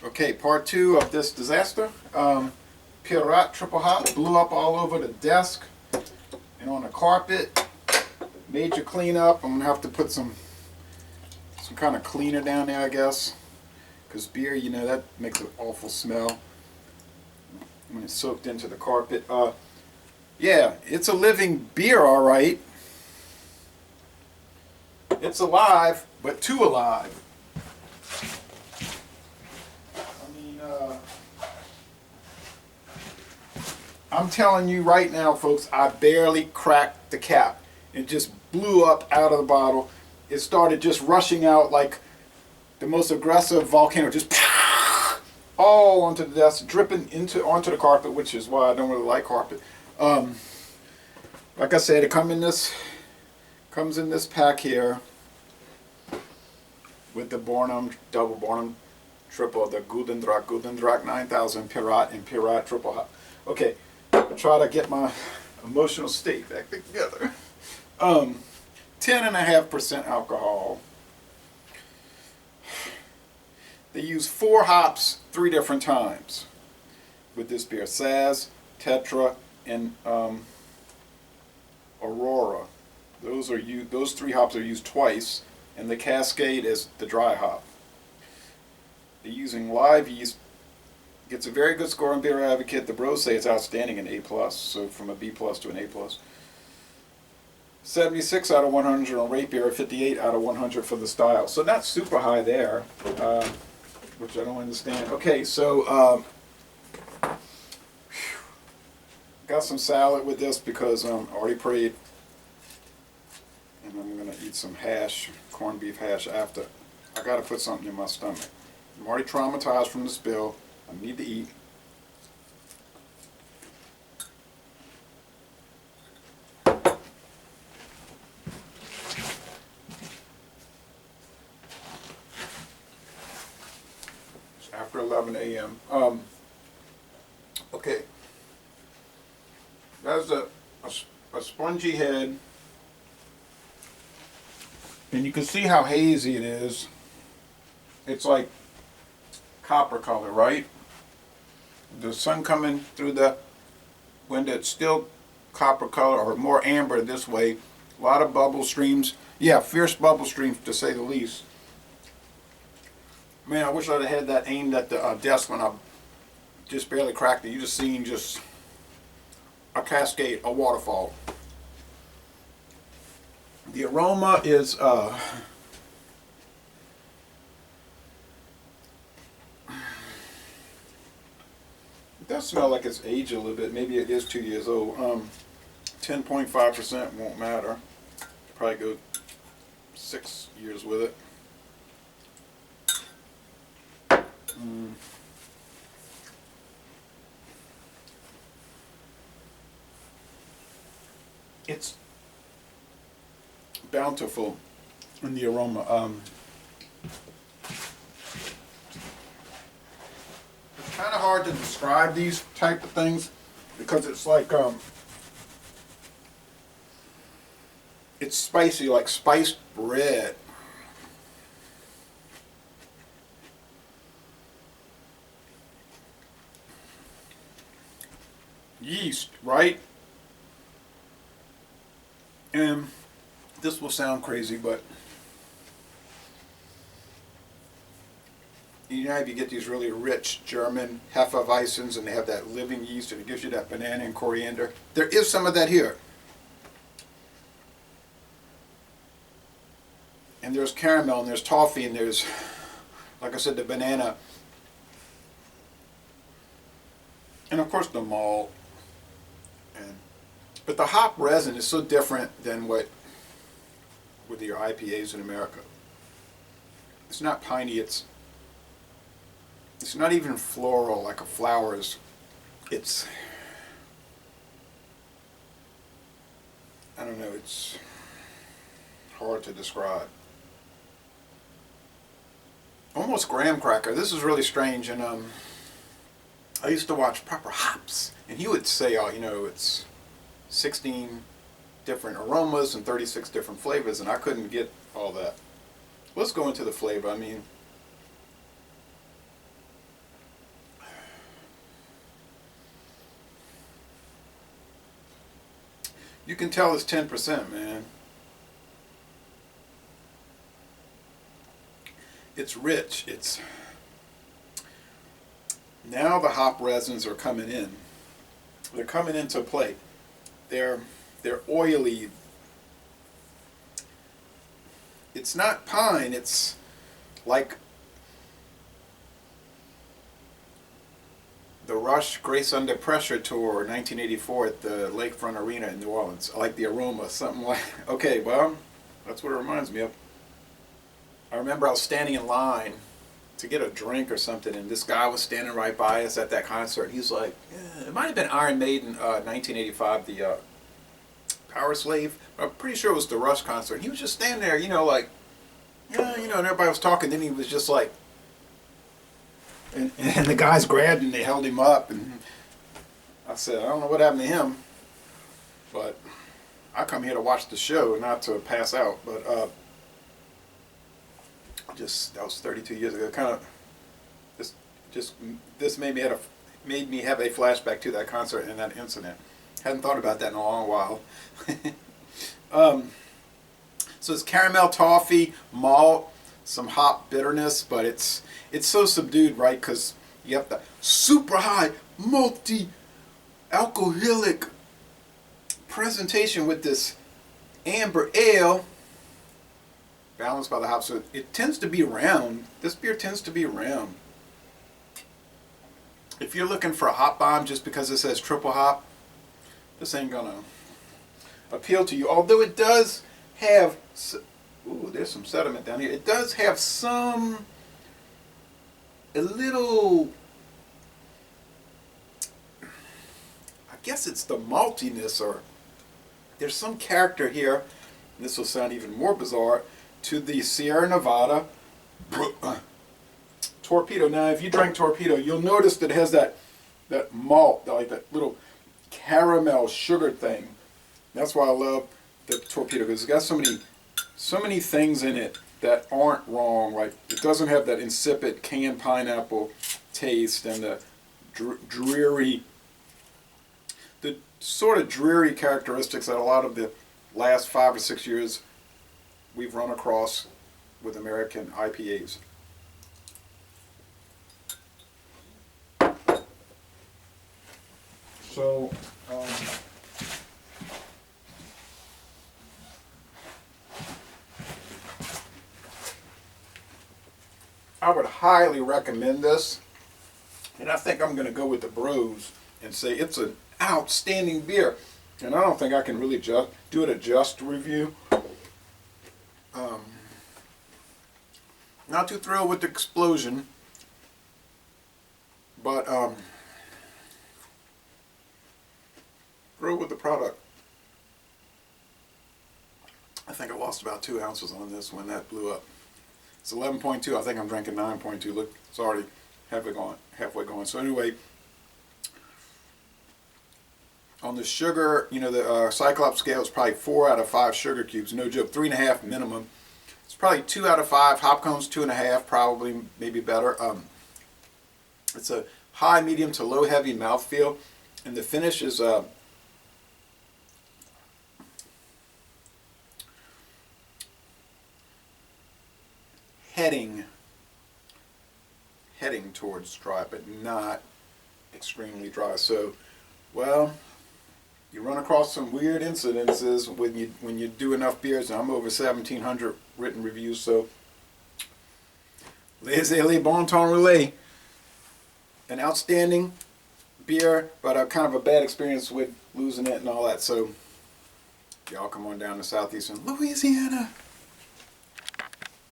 Okay, part two of this disaster. Piraat triple hop blew up all over the desk and on the carpet. Major cleanup. I'm gonna have to put some kind of cleaner down there, I guess, because beer, you know, that makes an awful smell when it's soaked into the carpet. Yeah, it's a living beer, all right. It's alive, but too alive. I'm telling you right now, folks, I barely cracked the cap. It just blew up out of the bottle. It started just rushing out like the most aggressive volcano, just all onto the desk, dripping onto the carpet, which is why I don't really like carpet. Like I said, it comes in this pack here with the Bornum, double Bornum, triple, the Guldendrach 9000 Piraat and Piraat triple hop. Okay. Try to get my emotional state back together. 10.5% alcohol. They use 4 hops 3 different times with this beer: saaz, tetra, and aurora. Those 3 hops are used twice, and the cascade is the dry hop. They're using live yeast. Gets a very good score on Beer Advocate. The bros say it's outstanding, an A+, so from a B+ to an A+. 76 out of 100 on rate beer, 58 out of 100 for the style. So not super high there, which I don't understand. Okay, so got some salad with this because I already prayed, and I'm gonna eat some hash, corned beef hash after. I gotta put something in my stomach. I'm already traumatized from the spill. I need to eat. It's after 11 a.m. Okay. That's a spongy head. And you can see how hazy it is. It's like copper color, right? The sun coming through the window, it's still copper color or more amber this way. A lot of bubble streams. Yeah, fierce bubble streams to say the least. Man, I wish I'd have had that aimed at the desk when I just barely cracked it. You just seen just a cascade, a waterfall. The aroma is it does smell like it's aged a little bit. Maybe it is 2 years old. 10.5% won't matter. Probably go 6 years with it. It's bountiful in the aroma. Kind of hard to describe these type of things because it's like it's spicy, like spiced bread. Yeast, right? And this will sound crazy, but you know, if you get these really rich German Hefeweizens and they have that living yeast and it gives you that banana and coriander, there is some of that here. And there's caramel and there's toffee and there's, like I said, the banana. And of course the malt. But the hop resin is so different than what with your IPAs in America. It's not piney, it's not even floral like a flowers. It's, I don't know, it's hard to describe. Almost graham cracker. This is really strange, and I used to watch Proper Hops, and he would say, oh, you know, it's 16 different aromas and 36 different flavors, and I couldn't get all that. Let's go into the flavor. I mean, You can tell it's 10%, man. It's rich. It's now the hop resins are coming in. They're coming into play. They're oily. It's not pine. It's like the Rush Grace Under Pressure tour, 1984 at the Lakefront Arena in New Orleans. I like the aroma, something like. Okay, well, that's what it reminds me of. I remember I was standing in line to get a drink or something, and this guy was standing right by us at that concert. He's like, yeah, it might have been Iron Maiden, 1985, the Power Slave. I'm pretty sure it was the Rush concert. He was just standing there, you know, like, yeah, you know, and everybody was talking. Then he was just like, and the guys grabbed him, they held him up, and I said, I don't know what happened to him, but I come here to watch the show, not to pass out. But that was 32 years ago. Kind of, this made me have a flashback to that concert and that incident. Hadn't thought about that in a long while. So it's caramel, toffee, malt, some hop bitterness, but it's so subdued, right? Because you have the super high multi-alcoholic presentation with this amber ale, balanced by the hops. So it tends to be round. This beer tends to be round. If you're looking for a hop bomb just because it says triple hop, this ain't gonna appeal to you. Although it does have, ooh, there's some sediment down here. It does have a little, I guess it's the maltiness, or there's some character here, and this will sound even more bizarre, to the Sierra Nevada Torpedo. Now, if you drank Torpedo, you'll notice that it has that malt, like that little caramel sugar thing. That's why I love the Torpedo, because it's got so many things in it that aren't wrong. Like, it doesn't have that insipid canned pineapple taste and the sort of dreary characteristics that a lot of the last 5 or 6 years we've run across with American IPAs. So, I would highly recommend this, and I think I'm going to go with the Brews and say it's an outstanding beer. And I don't think I can really do it a just review. Not too thrilled with the explosion, but thrilled with the product. I think I lost about 2 ounces on this when that blew up. It's 11.2. I think I'm drinking 9.2. Look, it's already halfway gone. So anyway, on the sugar, you know, the Cyclops scale is probably 4 out of 5 sugar cubes. No joke, 3.5 minimum. It's probably 2 out of 5. Hop cones 2.5, probably, maybe better. It's a high, medium to low heavy mouthfeel, and the finish is heading towards dry, but not extremely dry. So, well, you run across some weird incidences when you do enough beers. And I'm over 1,700 written reviews, so les bon temps relais. An outstanding beer, but a kind of a bad experience with losing it and all that. So y'all come on down to southeastern Louisiana.